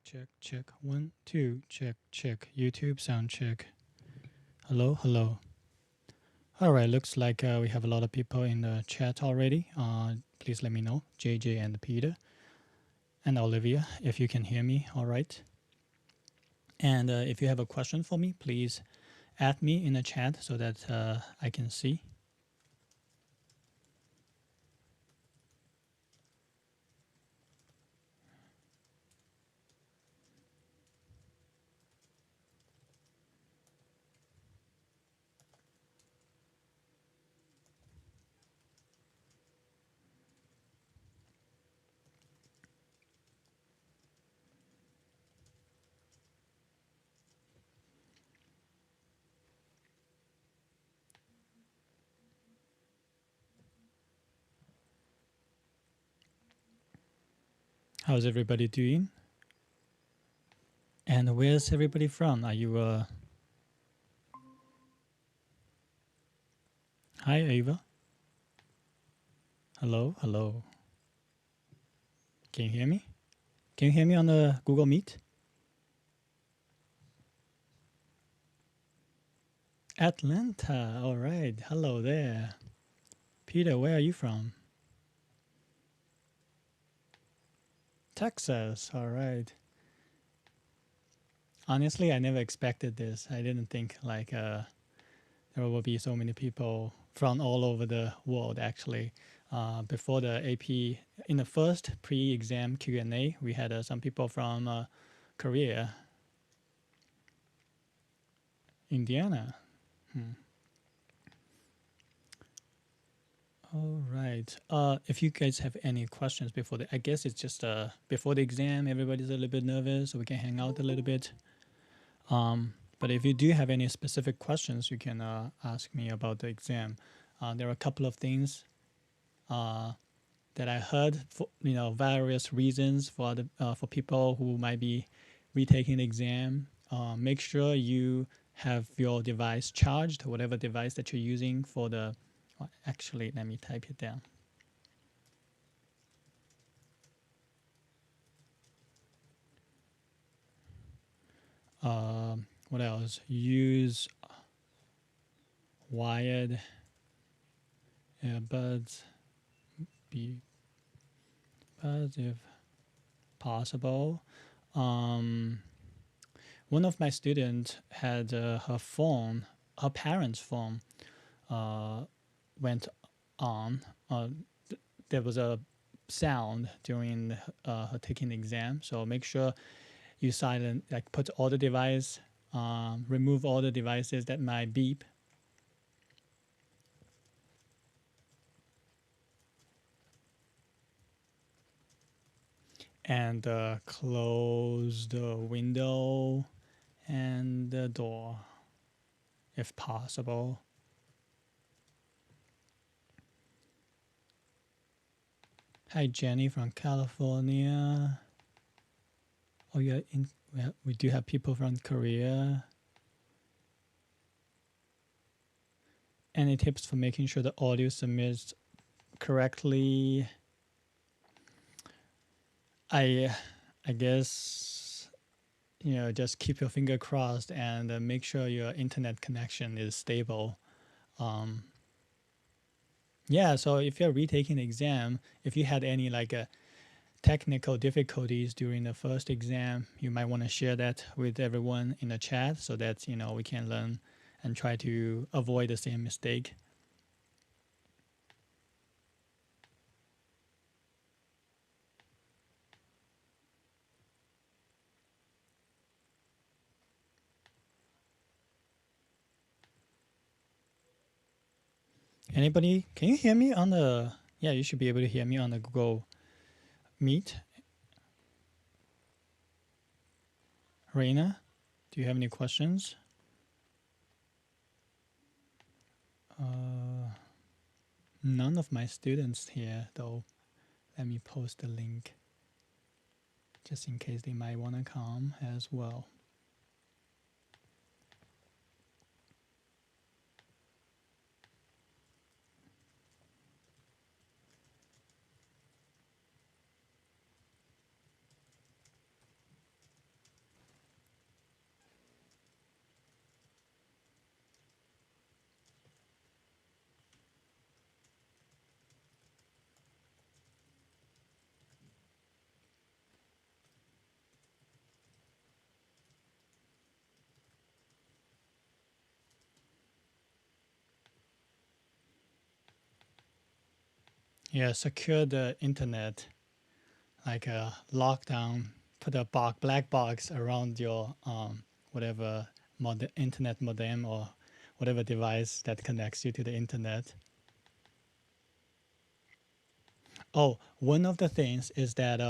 Check, check. 1, 2, check, check. YouTube sound check. Hello, hello. All right, looks like we have a lot of people in the chat already. Please let me know, JJ and Peter and Olivia, if you can hear me. All right. And if you have a question for me, please add me in the chat so that I can see. How's everybody doing? And where's everybody from? Are you Hi Ava. Hello, hello. Can you hear me? Can you hear me on the Google Meet? Atlanta. All right. Hello there. Peter, where are you from? Texas. All right. Honestly, I never expected this. I didn't think there will be so many people from all over the world. Actually, before the AP, in the first pre-exam Q&A, we had some people from Korea, Indiana. All right. If you guys have any questions before I guess it's just before the exam, everybody's a little bit nervous, so we can hang out a little bit. But if you do have any specific questions, you can ask me about the exam. There are a couple of things that I heard for various reasons for people who might be retaking the exam. Make sure you have your device charged, whatever device that you're using for the. Actually, let me type it down. What else? Use wired earbuds, buds if possible. One of my students had her parents' phone went on. There was a sound during her taking the exam, so make sure you silent, like put all the device, remove all the devices that might beep. And close the window and the door if possible. Hi, Jenny from California. Oh, yeah, we do have people from Korea. Any tips for making sure the audio submits correctly? I guess just keep your finger crossed and make sure your internet connection is stable. Yeah, so if you're retaking the exam, if you had any technical difficulties during the first exam, you might want to share that with everyone in the chat so that we can learn and try to avoid the same mistake. Anybody, can you hear me on the, yeah, you should be able to hear me on the Google Meet. Reina, do you have any questions? None of my students here though. Let me post the link just in case they might want to come as well. Yeah, secure the internet, like a lockdown, put a black box around your whatever internet modem or whatever device that connects you to the internet. Oh, one of the things is that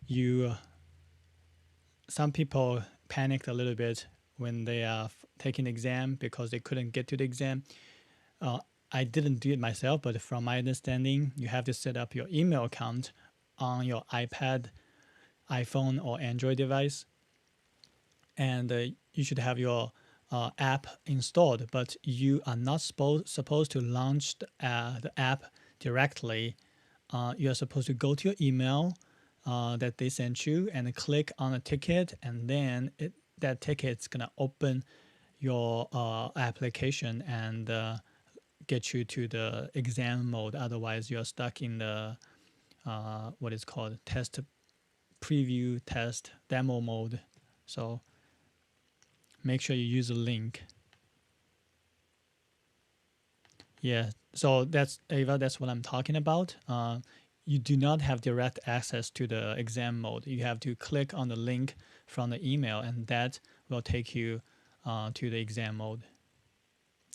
you some people panicked a little bit when they are taking the exam because they couldn't get to the exam. Uh, I didn't do it myself, but from my understanding, you have to set up your email account on your iPad, iPhone, or Android device, and you should have your app installed. But you are not supposed to launch the app directly. You are supposed to go to your email that they sent you and click on a ticket, and then that ticket's gonna open your application and get you to the exam mode. Otherwise, you're stuck in the what is called test preview test demo mode. So make sure you use a link. Yeah. So that's Ava. That's what I'm talking about. You do not have direct access to the exam mode. You have to click on the link from the email, and that will take you to the exam mode.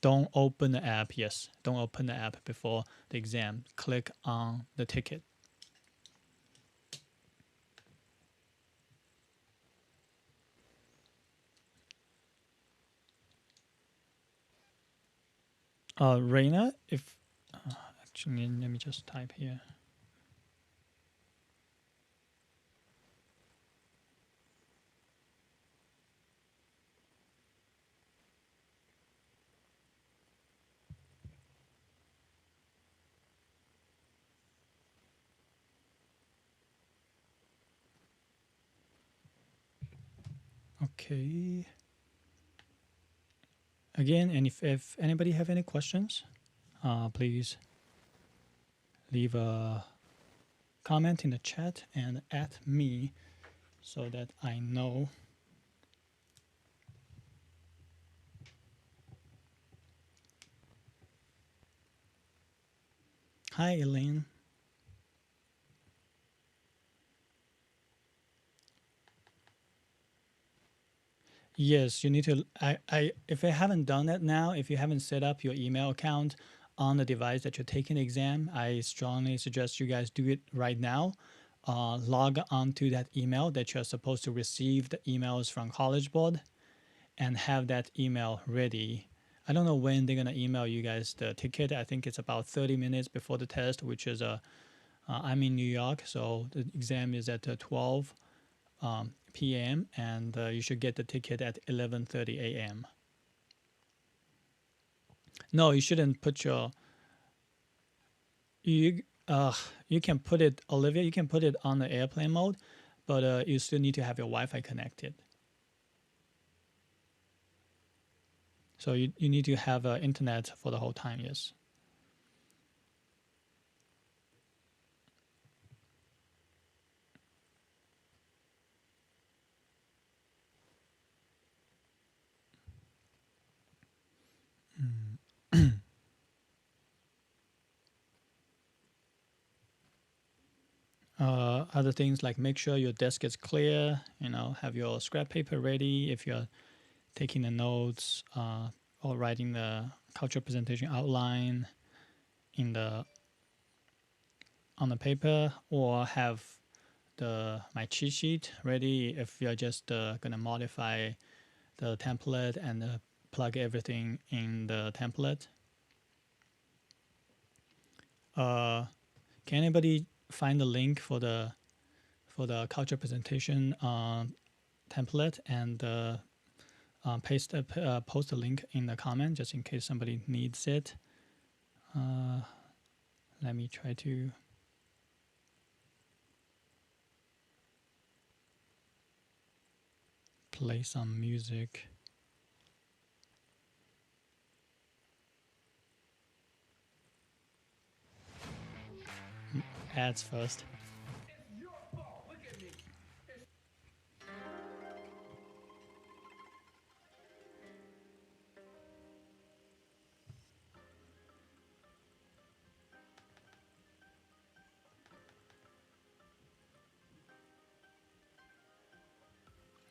Don't open the app. Yes, don't open the app before the exam. Click on the ticket. Reina, if actually, let me just type here. Okay. Again, and if anybody have any questions, please leave a comment in the chat and at me so that I know. Hi, Elaine. Yes, you need to. If you haven't done that now, if you haven't set up your email account on the device that you're taking the exam, I strongly suggest you guys do it right now. Log on to that email that you're supposed to receive the emails from College Board and have that email ready. I don't know when they're gonna email you guys the ticket. I think it's about 30 minutes before the test, which is I'm in New York, so the exam is at 12 p.m. and you should get the ticket at 11:30 a.m. No, you shouldn't put your you you can put it, Olivia. You can put it on the airplane mode, but you still need to have your Wi-Fi connected. So you need to have internet for the whole time. Yes. Other things like make sure your desk is clear. Have your scrap paper ready if you're taking the notes or writing the cultural presentation outline in the on the paper, or have my cheat sheet ready if you're just gonna modify the template and plug everything in the template. Can anybody find the link for the culture presentation template and post a link in the comment just in case somebody needs it? Let me try to play some music. Ads first.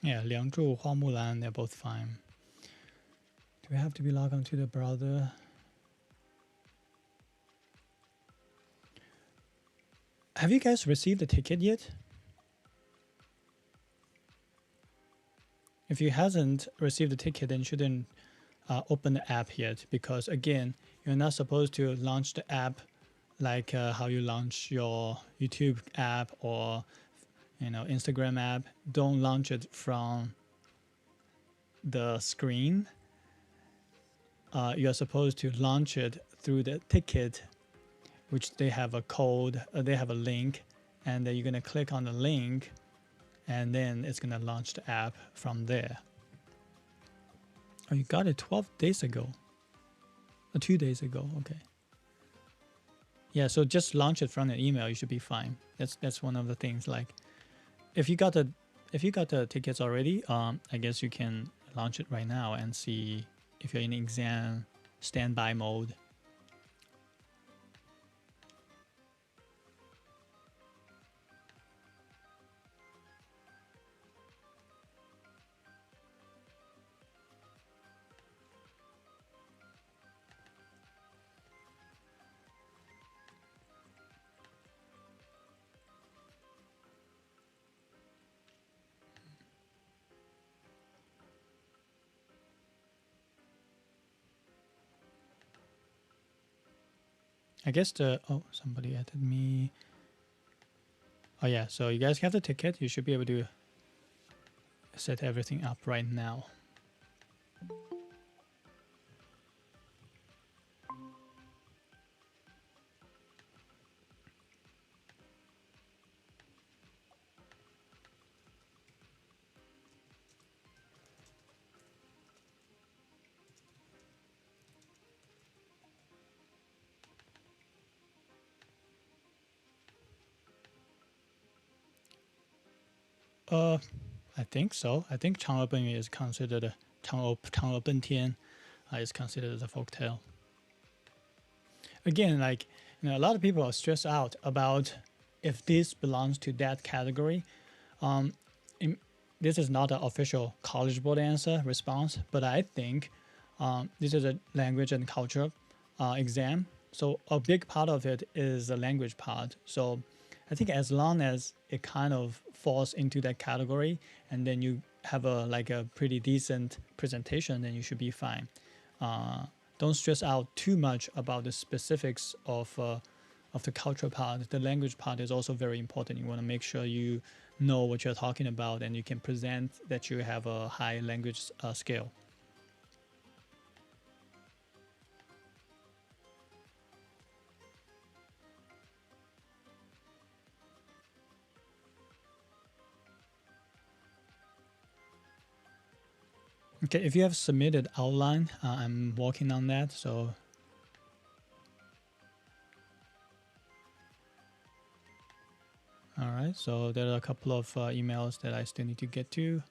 Yeah, 梁祝, Hua Mulan, they're both fine. Do we have to be logged onto the browser? Have you guys received the ticket yet? If you hasn't received the ticket, then you shouldn't open the app yet, because again, you're not supposed to launch the app like how you launch your YouTube app or Instagram app. Don't launch it from the screen. You're supposed to launch it through the ticket, which they have a code, they have a link, and then you're gonna click on the link, and then it's gonna launch the app from there. Oh, you got it 12 days ago. 2 days ago. Okay. Yeah, so just launch it from the email. You should be fine. That's one of the things. Like, if you got the tickets already, I guess you can launch it right now and see if you're in exam standby mode. I guess somebody added me. Oh yeah, so you guys have the ticket. You should be able to set everything up right now. I think so. I think 嫦娥奔月 is considered 嫦娥奔天 is considered a folk tale. Again, like a lot of people are stressed out about if this belongs to that category. This is not an official College Board answer response, but I think this is a language and culture exam. So a big part of it is the language part. So I think as long as it kind of falls into that category, and then you have a pretty decent presentation, then you should be fine. Don't stress out too much about the specifics of the cultural part. The language part is also very important. You want to make sure you know what you're talking about and you can present that you have a high language skill. Okay, if you have submitted outline, I'm working on that. So all right, so there are a couple of emails that I still need to get to.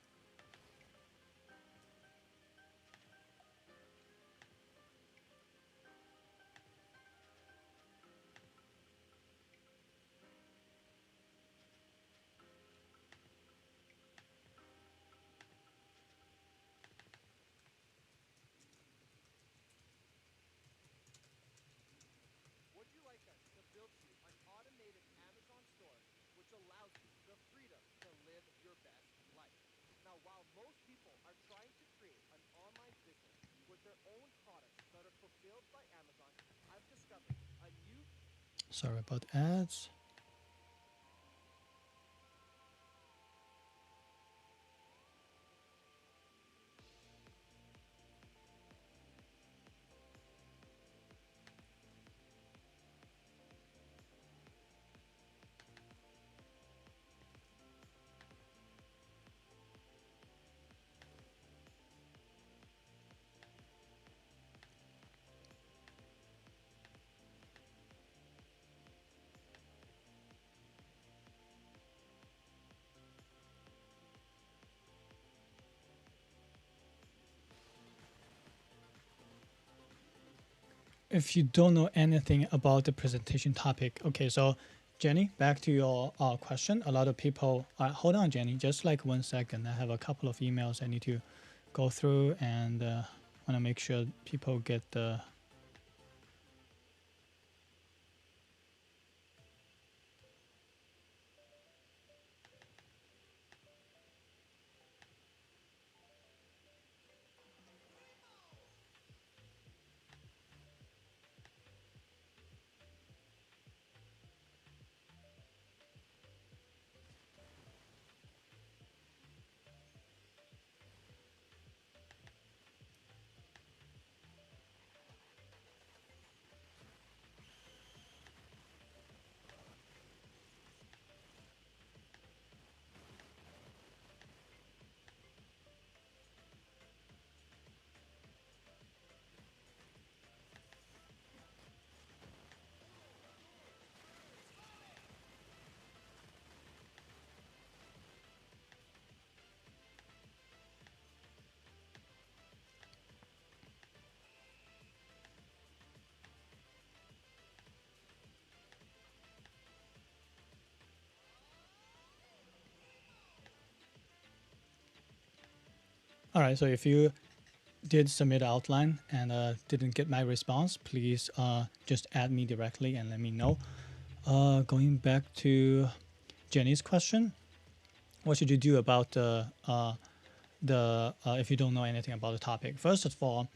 Sorry about ads. If you don't know anything about the presentation topic, okay, so Jenny, back to your question. A lot of people, hold on, Jenny, just like 1 second. I have a couple of emails I need to go through and want to make sure people get the. All right, so if you did submit an outline and didn't get my response, please just add me directly and let me know. Going back to Jenny's question, what should you do about the if you don't know anything about the topic? First of all,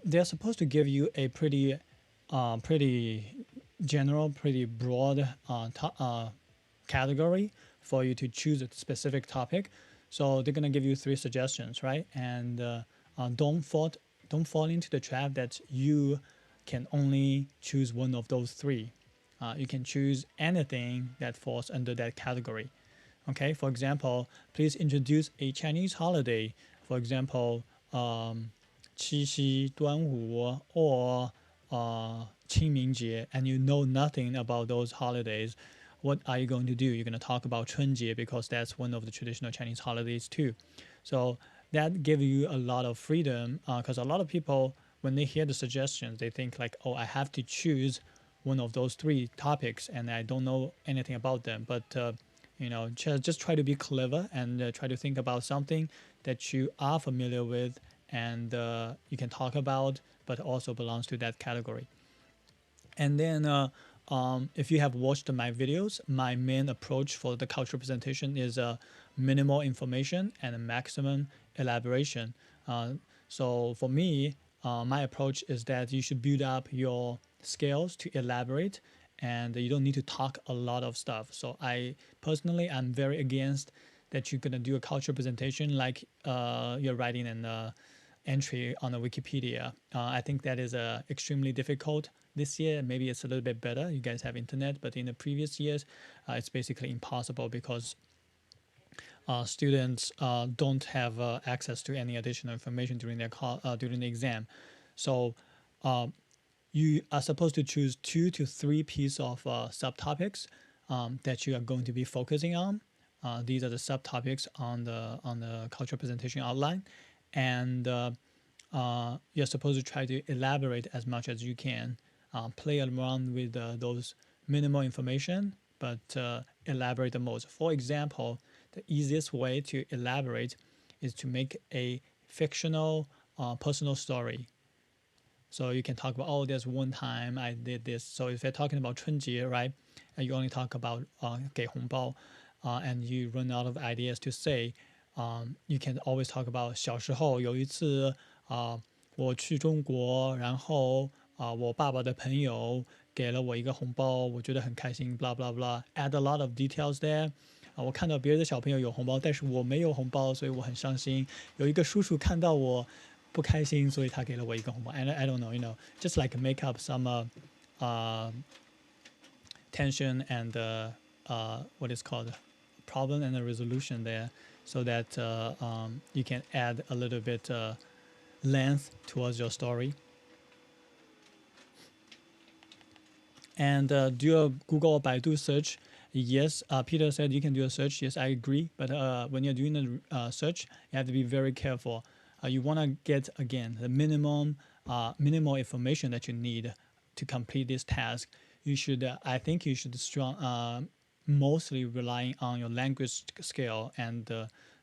they're supposed to give you a pretty general, pretty broad category for you to choose a specific topic. So they're gonna give you 3 suggestions, right? And don't fall into the trap that you can only choose one of those 3. You can choose anything that falls under that category. Okay, for example, please introduce a Chinese holiday. For example, 七夕、端午 or 清明节, and you know nothing about those holidays. What are you going to do? You're going to talk about 春节 because that's one of the traditional Chinese holidays too. So that gives you a lot of freedom because a lot of people, when they hear the suggestions, they think like, oh, I have to choose one of those 3 topics and I don't know anything about them. But just try to be clever and try to think about something that you are familiar with and you can talk about, but also belongs to that category. And then if you have watched my videos, my main approach for the cultural presentation is minimal information and maximum elaboration. So for me, my approach is that you should build up your skills to elaborate and you don't need to talk a lot of stuff. So I'm very against that you're gonna do a cultural presentation like you're writing an entry on the Wikipedia. I think that is extremely difficult this year. Maybe it's a little bit better. You guys have internet, but in the previous years, it's basically impossible because students don't have access to any additional information during during the exam. So you are supposed to choose 2 to 3 pieces of subtopics that you are going to be focusing on. These are the subtopics on the cultural presentation outline, and you're supposed to try to elaborate as much as you can. Play around with those minimal information, but elaborate the most. For example, the easiest way to elaborate is to make a fictional personal story. So you can talk about, oh, there's one time I did this. So if you're talking about 春节, right, and you only talk about 给红包, and you run out of ideas to say, you can always talk about 小时候有一次我去中国，然后我爸爸的朋友给了我一个红包，我觉得很开心，blah blah blah. Add a lot of details there. 我看到别的小朋友有红包，但是我没有红包，所以我很伤心。有一个叔叔看到我不开心，所以他给了我一个红包。And I don't know, just like make up some tension and what is called problem and a resolution there, so that you can add a little bit length towards your story. And do a Google or Baidu search. Yes, Peter said you can do a search. Yes, I agree. But when you're doing a search, you have to be very careful. You want to get, again, the minimal information that you need to complete this task. you should I think you should mostly relying on your language skill and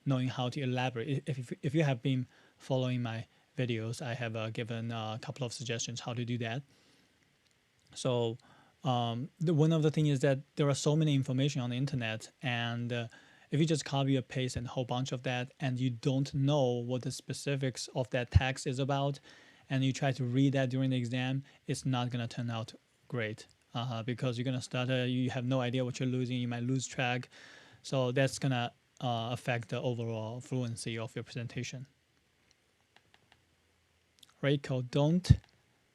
knowing how to elaborate. If you have been following my videos, I have given a couple of suggestions how to do that. So one of the things is that there are so many information on the internet, and if you just copy or paste and a whole bunch of that, and you don't know what the specifics of that text is about, and you try to read that during the exam, it's not gonna turn out great because you're gonna stutter. You have no idea what you're losing. You might lose track. So that's gonna affect the overall fluency of your presentation. Reiko, don't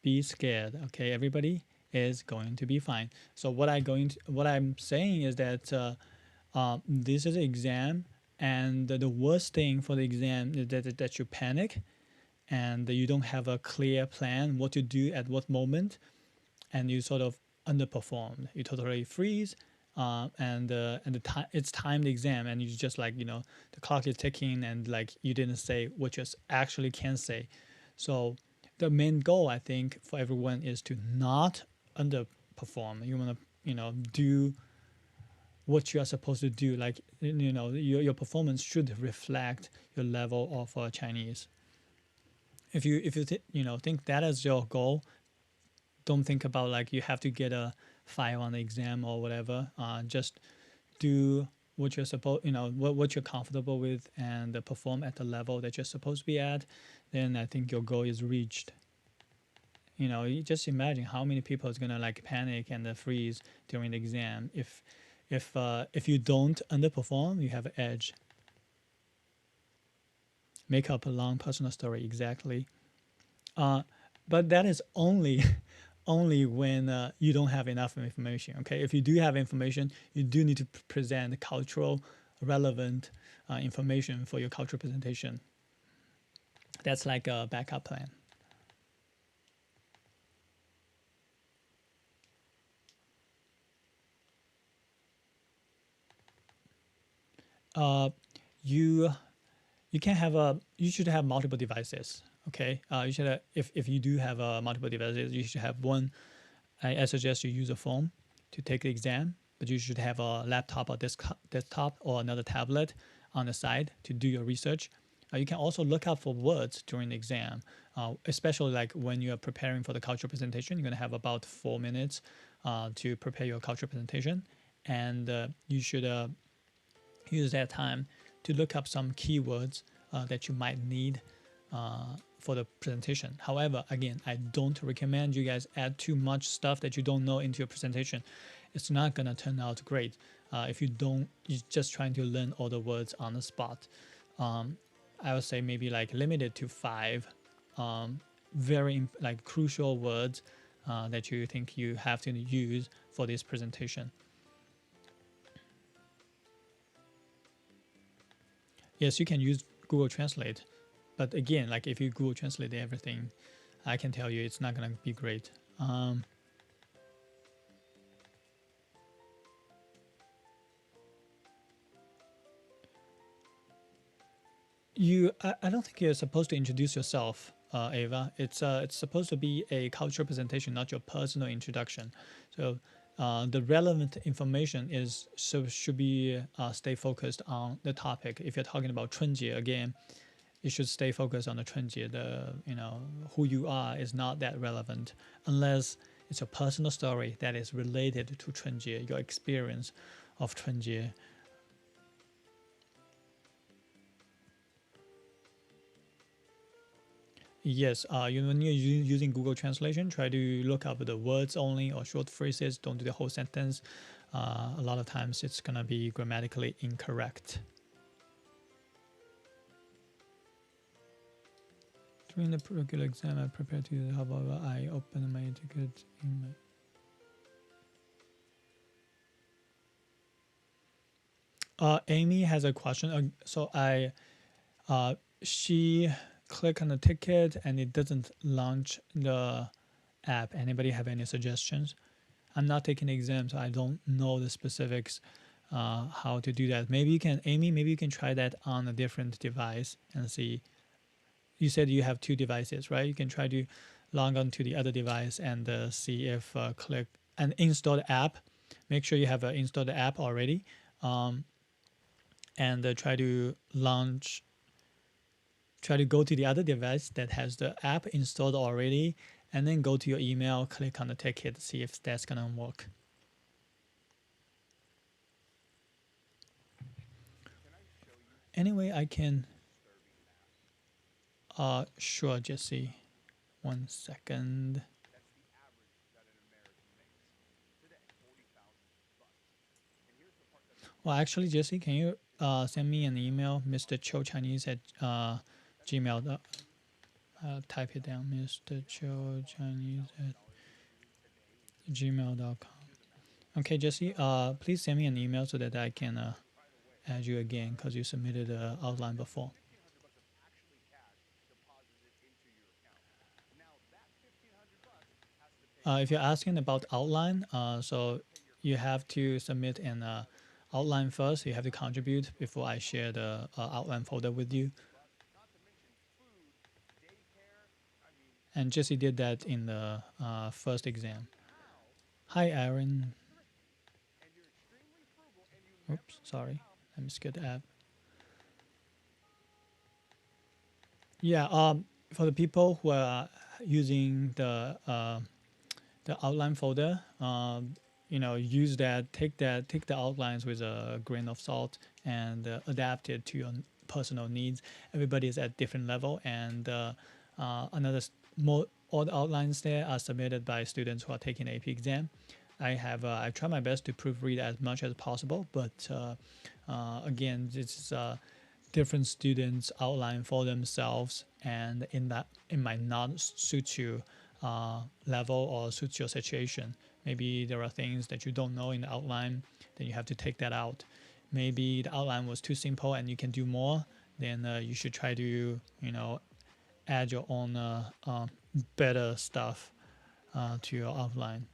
be scared. Okay, everybody is going to be fine. So what I'm saying is that this is an exam, and the worst thing for the exam is that you panic and you don't have a clear plan what to do at what moment, and you sort of underperform. You totally freeze, and it's timed exam, and you just like the clock is ticking, and like you didn't say what you actually can say. So the main goal I think for everyone is to not underperform. You want to do what you are supposed to do. Like your performance should reflect your level of Chinese. If you think that is your goal, don't think about like you have to get a 5 on the exam or whatever. Just do what you're supposed what you're comfortable with, and perform at the level that you're supposed to be at. Then I think your goal is reached. You just imagine how many people is gonna like panic and freeze during the exam. If you don't underperform, you have an edge. Make up a long personal story, exactly. But that is only only when you don't have enough information. Okay, if you do have information, you do need to present cultural relevant information for your cultural presentation. That's like a backup plan. You can have you should have multiple devices. Okay, you should have, if you do have multiple devices, you should have one. I suggest you use a phone to take the exam, but you should have a laptop or desktop or another tablet on the side to do your research. You can also look out for words during the exam, especially like when you are preparing for the cultural presentation. You're going to have about 4 minutes to prepare your cultural presentation, and you should use that time to look up some keywords that you might need for the presentation. However, again, I don't recommend you guys add too much stuff that you don't know into your presentation. It's not gonna turn out great if you're just trying to learn all the words on the spot. I would say maybe like limited to 5 very like crucial words that you think you have to use for this presentation. Yes, you can use Google Translate, but again, like if you Google Translate everything, I can tell you it's not gonna be great. I don't think you're supposed to introduce yourself, Ava. It's supposed to be a cultural presentation, not your personal introduction. So the relevant information should be stay focused on the topic. If you're talking about Chunjie again, you should stay focused on the Chunjie. Who you are is not that relevant unless it's a personal story that is related to Chunjie, your experience of Chunjie. Yes, when you're using Google Translation, try to look up the words only or short phrases. Don't do the whole sentence. A lot of times it's gonna be grammatically incorrect. During the regular exam, I prepared to. However, I opened my ticket in my. Amy has a question. So she click on the ticket and it doesn't launch the app. Anybody have any suggestions? I'm not taking the exam, so I don't know the specifics how to do that. Maybe you can, Amy, maybe you can try that on a different device and see. You said you have 2 devices, right? You can try to log on to the other device and see if click an installed app, make sure you have an installed app already, um, and try to go to the other device that has the app installed already, and then go to your email, click on the ticket, see if that's gonna work. Anyway, I can. Sure, Jesse. 1 second. Well, actually, Jesse, can you send me an email, Mr. Cho Chinese at Gmail. Type it down, Mr. Cho Chinese at gmail.com. Okay, Jesse, please send me an email so that I can add you again because you submitted the outline before. If you're asking about outline, so you have to submit an outline first. You have to contribute before I share the outline folder with you. And Jesse did that in the first exam. Hi, Aaron. Oops, sorry. Let me skip the app. Yeah, for the people who are using the outline folder, use that, take the outlines with a grain of salt and adapt it to your personal needs. Everybody is at different level, and more all the outlines there are submitted by students who are taking AP exam. I try my best to proofread as much as possible, but again, it's different students outline for themselves, and it might not suit you level or suit your situation. Maybe there are things that you don't know in the outline, then you have to take that out. Maybe the outline was too simple and you can do more, then you should try to add your own better stuff to your outline.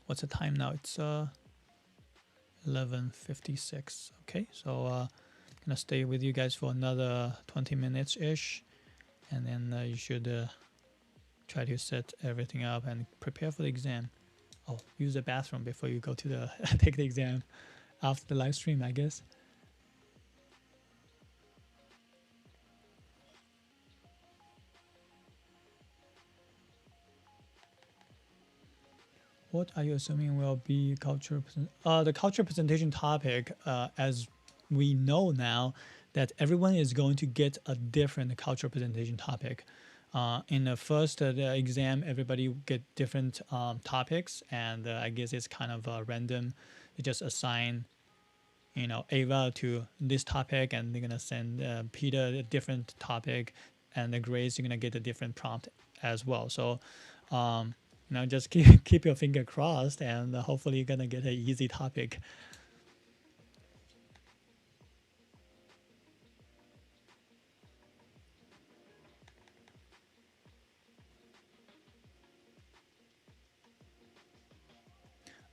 What's the time now? It's 11:56. Okay, so gonna stay with you guys for another 20 minutes ish, and then you should try to set everything up and prepare for the exam. Oh, use the bathroom before you go to the take the exam after the live stream, I guess. What are you assuming will be the culture presentation topic? As we know now, that everyone is going to get a different culture presentation topic. In the first the exam, everybody get different topics, and I guess it's kind of random. They just assign, Ava to this topic, and they're gonna send Peter a different topic, and the Grace, you're gonna get a different prompt as well. So, just keep your finger crossed, and hopefully you're gonna get an easy topic.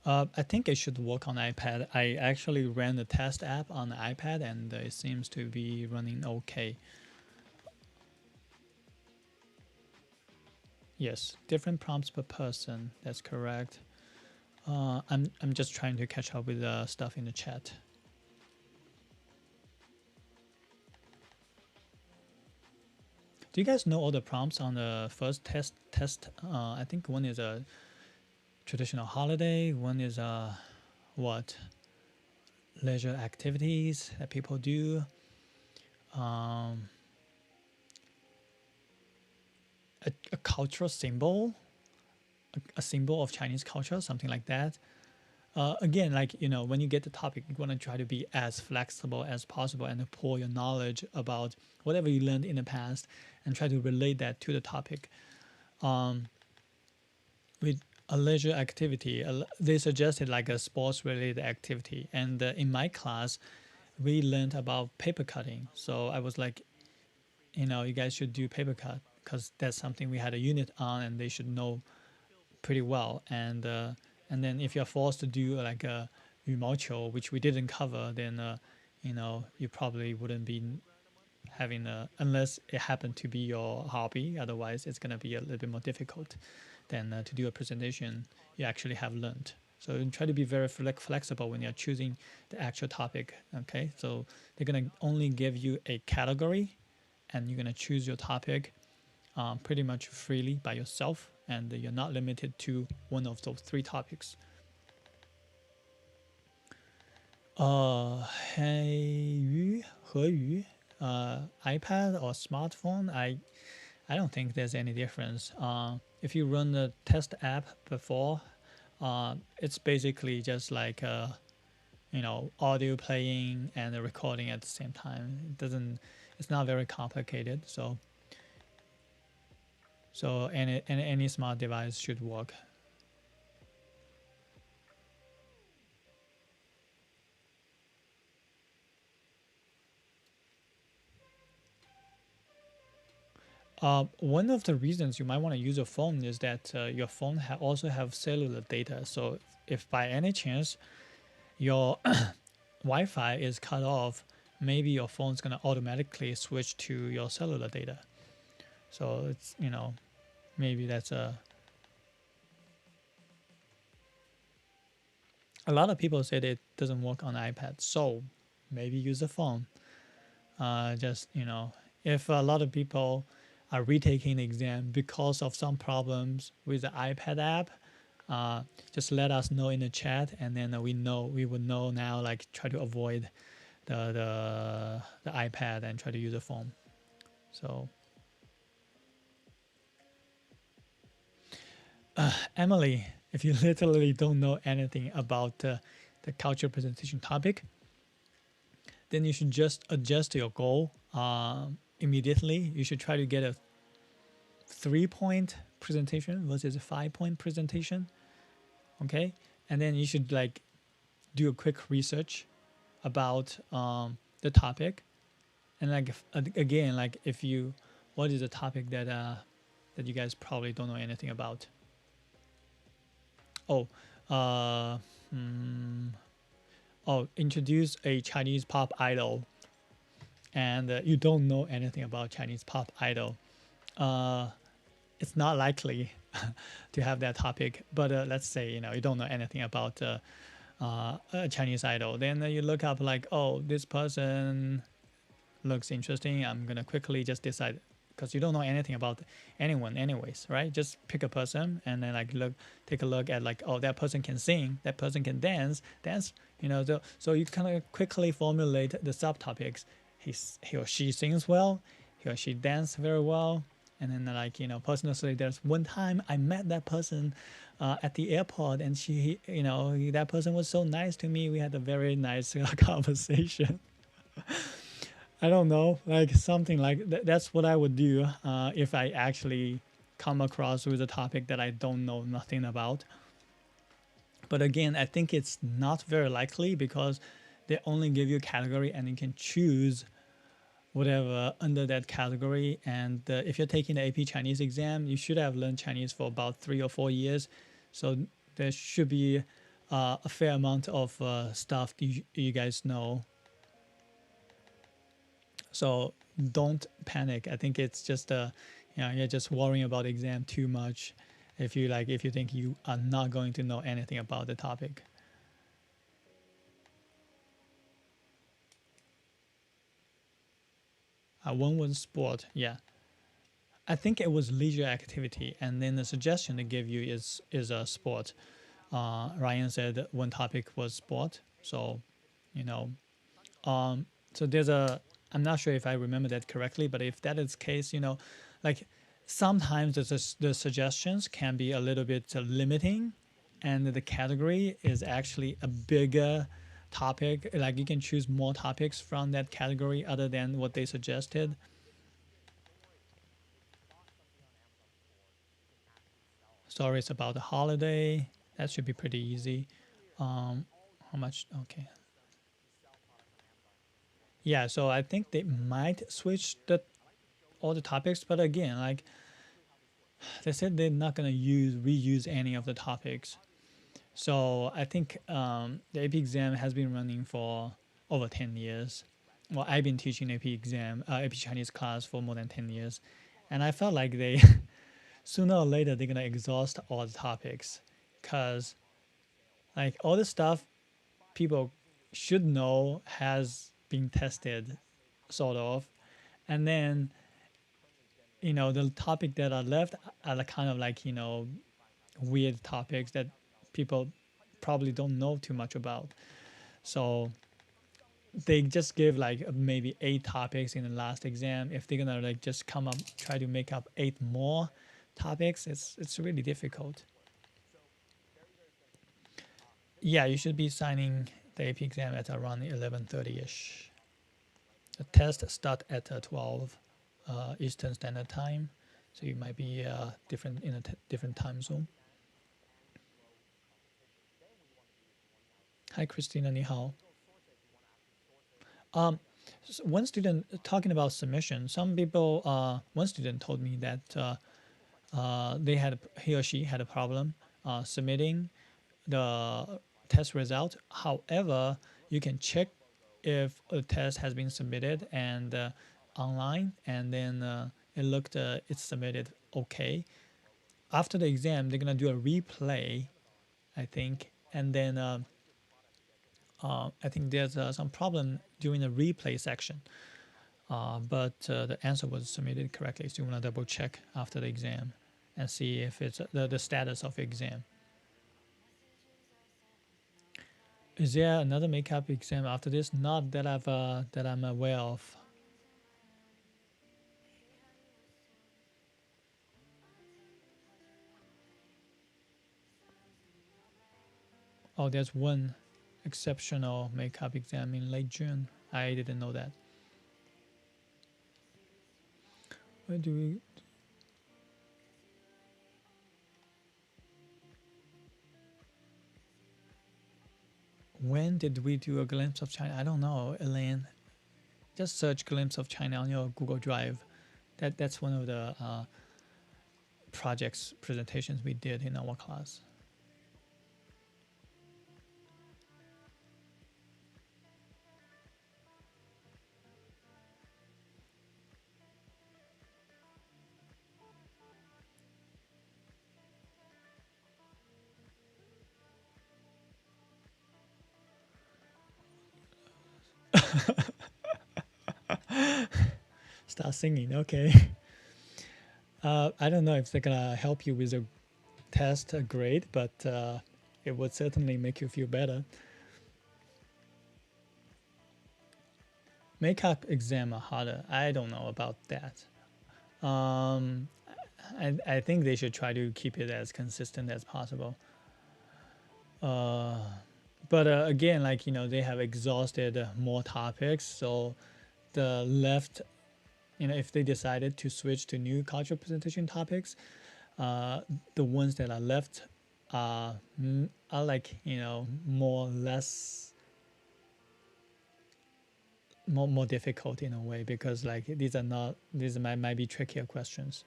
I think it should work on iPad. I actually ran the test app on the iPad, and it seems to be running okay. Yes, different prompts per person. That's correct. I'm just trying to catch up with the stuff in the chat. Do you guys know all the prompts on the first test? I think one is a traditional holiday. One is what leisure activities that people do. A cultural symbol, a symbol of Chinese culture, something like that. Again, when you get the topic, you want to try to be as flexible as possible and pour your knowledge about whatever you learned in the past and try to relate that to the topic. With a leisure activity, they suggested like a sports related activity. And in my class, we learned about paper cutting. So I was like, you guys should do paper cut because that's something we had a unit on and they should know pretty well. And then if you're forced to do like a Yu which we didn't cover, then you probably wouldn't be having unless it happened to be your hobby. Otherwise, it's gonna be a little bit more difficult. than to do a presentation you actually have learned. So try to be very flexible when you're choosing the actual topic. Okay, so they're gonna only give you a category, and you're gonna choose your topic pretty much freely by yourself, and you're not limited to one of those three topics. 黑鱼和鱼 iPad or smartphone, I don't think there's any difference. If you run the test app before, it's basically just like audio playing and the recording at the same time. It's not very complicated. So any smart device should work. One of the reasons you might want to use a phone is that your phone also have cellular data. So if by any chance your Wi-Fi is cut off, maybe your phone's gonna automatically switch to your cellular data. So it's maybe that's a lot of people said it doesn't work on iPad. So maybe use a phone. Just if a lot of people are retaking the exam because of some problems with the iPad app, just let us know in the chat, and then we would know now, like try to avoid the iPad and try to use a phone. So Emily, if you literally don't know anything about the culture presentation topic, then you should just adjust your goal immediately. You should try to get a 3-point presentation versus a 5-point presentation. Okay, and then you should like do a quick research about the topic, and like again, like what is the topic that you guys probably don't know anything about? Introduce a Chinese pop idol, and you don't know anything about Chinese pop idol. It's not likely to have that topic, but let's say you don't know anything about a Chinese idol. Then you look up like, oh, this person looks interesting. I'm gonna quickly just decide, because you don't know anything about anyone anyways, right? Just pick a person and then like take a look at like, oh, that person can sing, that person can dance, so you kind of quickly formulate the subtopics. He or she sings well, he or she dance very well, and then like personally, there's one time I met that person at the airport, and she that person was so nice to me. We had a very nice conversation. I don't know, like something like that's what I would do if I actually come across with a topic that I don't know nothing about. But again, I think it's not very likely, because they only give you a category and you can choose whatever under that category. And if you're taking the AP Chinese exam, you should have learned Chinese for about 3 or 4 years. So there should be a fair amount of stuff you guys know. So don't panic. I think it's just you're just worrying about the exam too much if you think you are not going to know anything about the topic. One was sport, yeah. I think it was leisure activity, and then the suggestion they give you is a sport. Ryan said one topic was sport, so so there's a, I'm not sure if I remember that correctly, but if that is the case, like sometimes the suggestions can be a little bit limiting, and the category is actually a bigger topic. Like you can choose more topics from that category other than what they suggested. Stories about the holiday, that should be pretty easy. How much? Okay. Yeah, so I think they might switch all the topics, but again, like they said they're not gonna reuse any of the topics. So I think the AP exam has been running for over 10 years. Well, I've been teaching AP Chinese class for more than 10 years, and I felt like they sooner or later they're gonna exhaust all the topics, because like all the stuff people should know has been tested, sort of, and then the topic that are left are the kind of like weird topics that people probably don't know too much about. So they just give like maybe 8 topics in the last exam. If they're gonna like just come up try to make up 8 more topics, it's really difficult. Yeah, you should be signing the AP exam at around 11:30ish. The test start at 12 Eastern Standard Time, so you might be different in a different time zone. Hi, Christina, ni hao. Um, one student talking about submission. Some people, one student told me that he or she had a problem submitting the test result. However, you can check if a test has been submitted and online, and then it looked it's submitted okay. After the exam, they're gonna do a replay, I think, and then I think there's some problem during the replay section. But the answer was submitted correctly, so you want to double check after the exam and see if it's the status of the exam. Is there another makeup exam after this? Not that I'm aware of. Oh, there's one exceptional makeup exam in late June. I didn't know that. Where do we? When did we do a glimpse of China? I don't know, Elaine. Just search "glimpse of China" on your Google Drive. That's one of the projects presentations we did in our class. Start singing, okay. I don't know if they're gonna help you with a test grade, but it would certainly make you feel better. Makeup exam are harder. I don't know about that. Um, I think they should try to keep it as consistent as possible. Uh, but again, like they have exhausted more topics, so the left, if they decided to switch to new cultural presentation topics, the ones that are left are like more or less more difficult in a way, because like these might be trickier questions.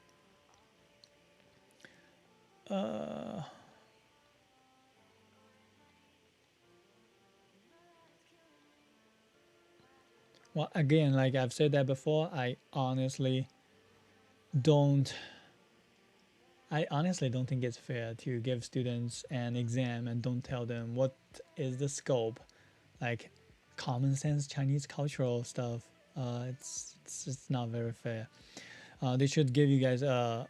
Well, again, like I've said that before, don't I honestly don't think it's fair to give students an exam and don't tell them what is the scope, like common sense Chinese cultural stuff. It's not very fair. They should give you guys a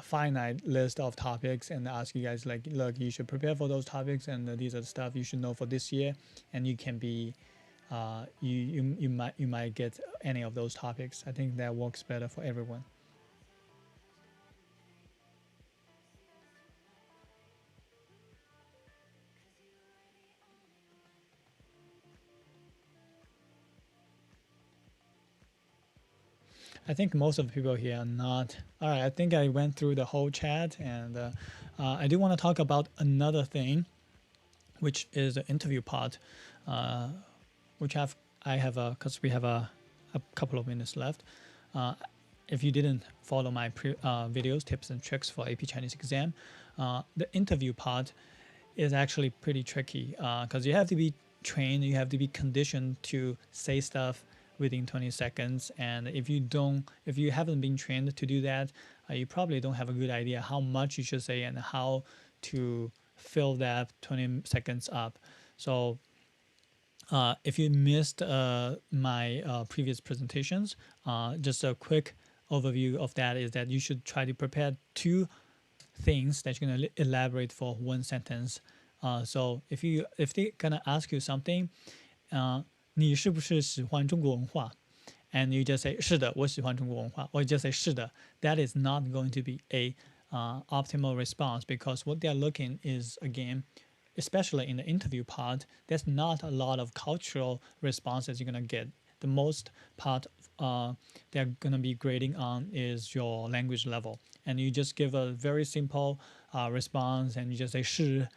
finite list of topics and ask you guys like, look, you should prepare for those topics, and these are the stuff you should know for this year, and you can be you might get any of those topics. I think that works better for everyone. I think most of the people here are not. All right, I think I went through the whole chat, and I do want to talk about another thing, which is the interview part, which I have because we have a couple of minutes left. If you didn't follow my videos, tips and tricks for AP Chinese exam, the interview part is actually pretty tricky because you have to be trained, you have to be conditioned to say stuff within 20 seconds. And if you haven't been trained to do that, you probably don't have a good idea how much you should say and how to fill that 20 seconds up. So if you missed my previous presentations, just a quick overview of that is that you should try to prepare two things that you're gonna elaborate for one sentence. So if they're gonna ask you something, 你是不是喜欢中国文化? And you just say 是的，我喜欢中国文化, or you just say 是的, that is not going to be a optimal response, because what they're looking is, again, especially in the interview part, there's not a lot of cultural responses you're going to get. The most part they're going to be grading on is your language level. And you just give a very simple response and you just say 是,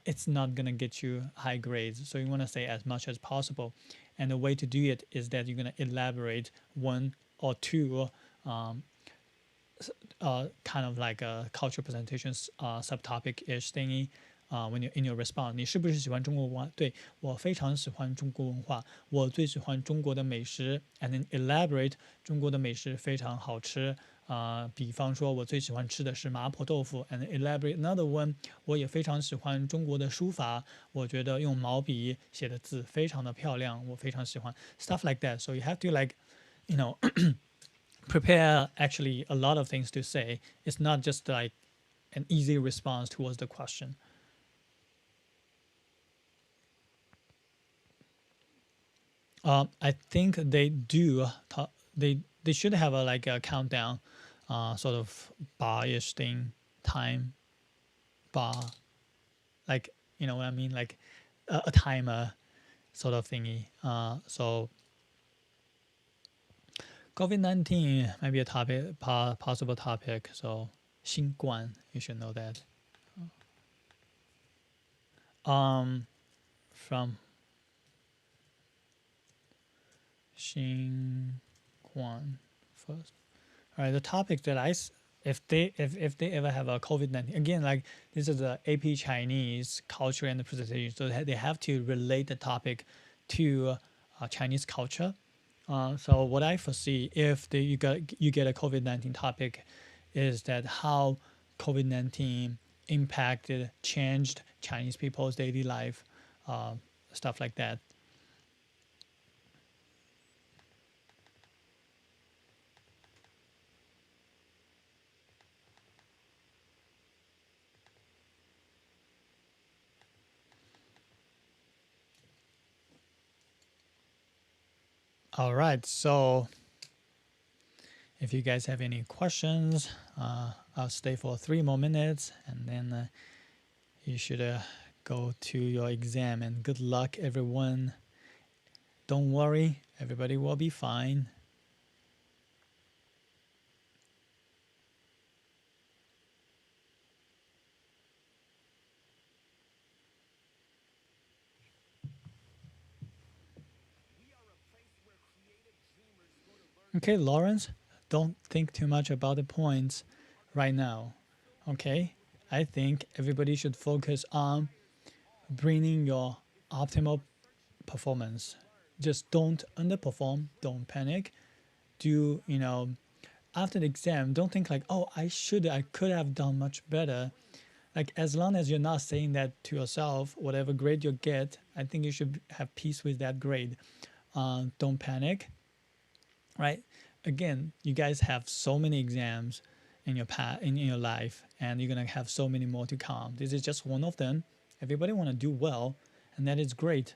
it's not going to get you high grades. So you want to say as much as possible. And the way to do it is that you're going to elaborate one or two kind of like a cultural presentations subtopic-ish thingy when you're in your response. 你是不是喜欢中国文化? 对，我非常喜欢中国文化，我最喜欢中国的美食 and then elaborate 中国的美食非常好吃。比方说我最喜欢吃的是麻婆豆腐 and elaborate another one, 我也非常喜欢中国的书法，我觉得用毛笔写的字非常的漂亮，我非常喜欢 stuff like that. So you have to like, you know, prepare actually a lot of things to say. It's not just like an easy response towards the question. I think they do. They should have a like a countdown, sort of bar-ish thing, time bar, like you know what I mean, like a timer sort of thingy. So COVID-19 might be a topic, possible topic. So 新冠, you should know that. From 新冠 first. All right, the topic that if they ever have a COVID-19, again, like this is the AP Chinese culture and the presentation, so they have to relate the topic to Chinese culture. So what I foresee if you get a COVID-19 topic is that how COVID-19 impacted, changed Chinese people's daily life, stuff like that. All right, so if you guys have any questions, I'll stay for 3 more minutes and then you should go to your exam, and good luck everyone. Don't worry, everybody will be fine. Okay, Lawrence, don't think too much about the points right now. Okay, I think everybody should focus on bringing your optimal performance. Just don't underperform, don't panic. Do, you know, after the exam, don't think like, oh, I could have done much better. Like, as long as you're not saying that to yourself, whatever grade you get, I think you should have peace with that grade. Don't panic, right? Again, you guys have so many exams in your life, and you're gonna have so many more to come. This is just one of them. Everybody want to do well, and that is great.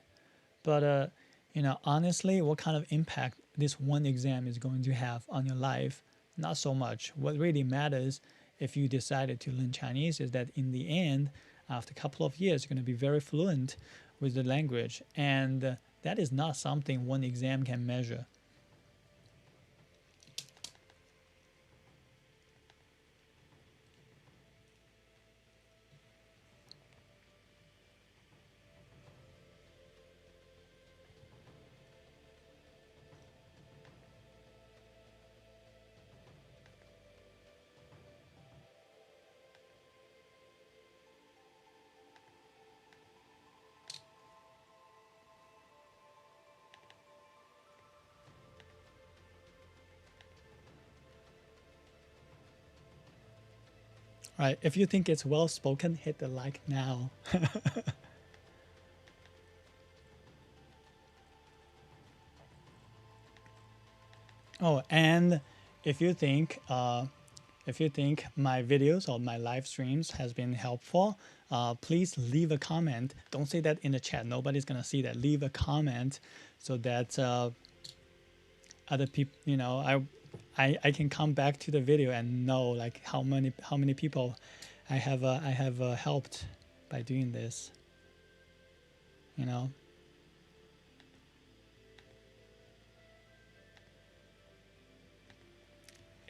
But you know, honestly, what kind of impact this one exam is going to have on your life? Not so much. What really matters if you decided to learn Chinese is that in the end, after a couple of years, you're going to be very fluent with the language, and that is not something one exam can measure. Right. If you think it's well spoken, hit the like now. Oh, and if you think my videos or my live streams has been helpful, please leave a comment. Don't say that in the chat. Nobody's gonna see that. Leave a comment so that other people, I can come back to the video and know like how many people I have helped by doing this. You know.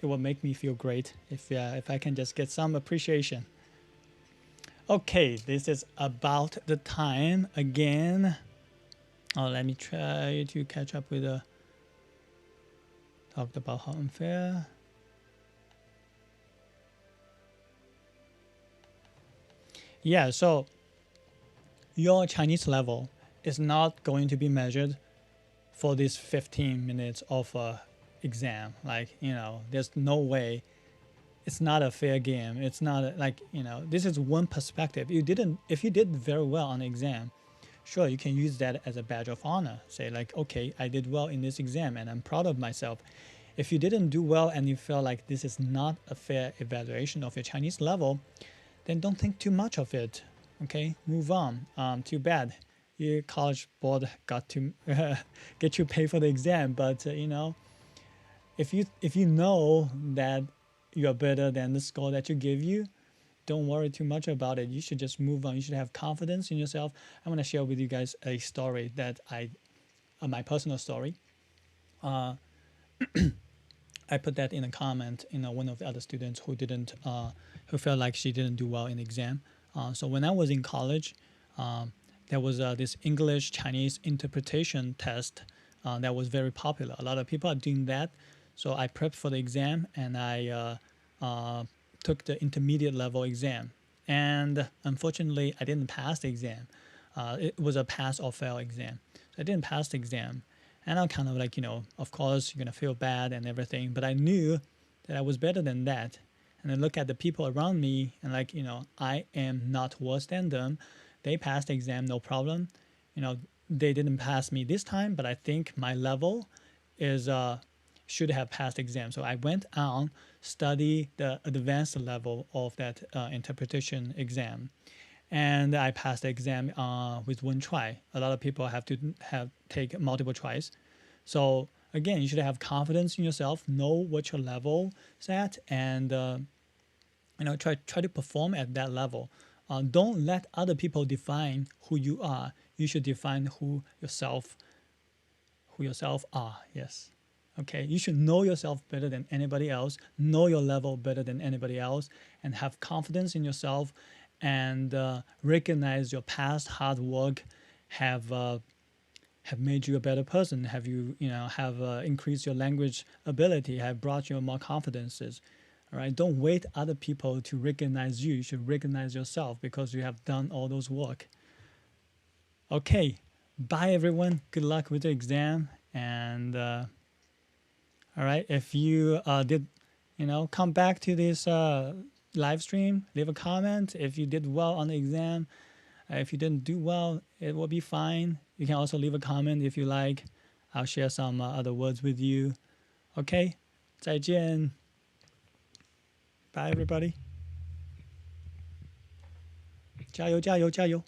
It will make me feel great if I can just get some appreciation. Okay, this is about the time again. Oh, let me try to catch up with the talked about how unfair. Yeah, so your Chinese level is not going to be measured for this 15 minutes of exam. Like, there's no way. It's not a fair game. It's not like, this is one perspective. If you did very well on the exam, sure, you can use that as a badge of honor. Say like, okay, I did well in this exam and I'm proud of myself. If you didn't do well and you feel like this is not a fair evaluation of your Chinese level, then don't think too much of it. Okay, move on. Too bad. Your college board got to get you pay for the exam, but if you know that you're better than the score that you give you, don't worry too much about it. You should just move on. You should have confidence in yourself. I want to share with you guys a story that my personal story. I put that in a comment. One of the other students who felt like she didn't do well in the exam. So when I was in college, there was this English Chinese interpretation test that was very popular. A lot of people are doing that. So I prepped for the exam and I took the intermediate level exam. And unfortunately, I didn't pass the exam. It was a pass or fail exam. So I didn't pass the exam. And I'm kind of like, of course, you're going to feel bad and everything. But I knew that I was better than that. And I look at the people around me and like, I am not worse than them. They passed the exam, no problem. They didn't pass me this time, but I think my level is should have passed exam. So I went on study the advanced level of that interpretation exam, and I passed the exam with one try. A lot of people have to take multiple tries. So again, you should have confidence in yourself, know what your level is at, and try to perform at that level. Don't let other people define who you are. You should define who yourself are. Yes. Okay. You should know yourself better than anybody else. Know your level better than anybody else, and have confidence in yourself, and recognize your past hard work have made you a better person. Have increased your language ability. Have brought you more confidences. All right. Don't wait other people to recognize you. You should recognize yourself because you have done all those work. Okay. Bye, everyone. Good luck with the exam. And all right. If you did, come back to this live stream, leave a comment. If you did well on the exam, if you didn't do well, it will be fine. You can also leave a comment if you like. I'll share some other words with you. Okay. 再见. Bye, everybody. 加油，加油，加油！